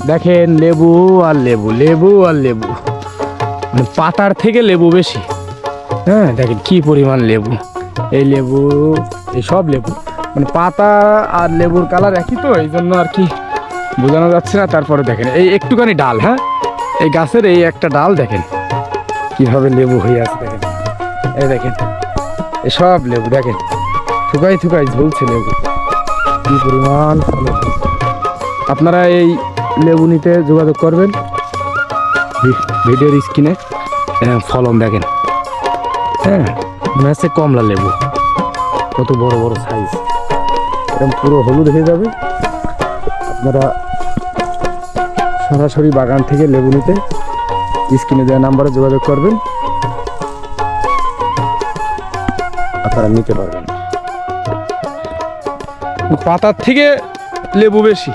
দেখেন লেবু আর লেবু, লেবু আর লেবু, মানে পাতার থেকে লেবু বেশি। হ্যাঁ দেখেন কি পরিমাণ লেবু, এই লেবু, এই সব লেবু, মানে পাতা আর লেবুর কালার একই, তো এই জন্য আর কি বোঝানো যাচ্ছে না। তারপরে দেখেন এই একটুখানি ডাল, হ্যাঁ এই গাছের এই একটা ডাল দেখেন কিভাবে লেবু হয়ে আছে। দেখেন এই দেখেন এই সব লেবু দেখেন, থুকাই থুকাই ঝুলছে লেবু, কি পরিমাণ ফলন। আপনারা এই লেবু নিতে যোগাযোগ করবেন ভিডিওর স্ক্রিনে। ফলন দেখেন, হ্যাঁ মনে হচ্ছে কমলা লেবু, কত বড় বড় সাইজ, এরকম পুরো হলুদ হয়ে যাবে। আপনারা সরাসরি বাগান থেকে লেবু নিতে স্ক্রিনে দেওয়া নাম্বারে যোগাযোগ করবেন, আপনারা নিতে পারবেন। পাতার থেকে লেবু বেশি।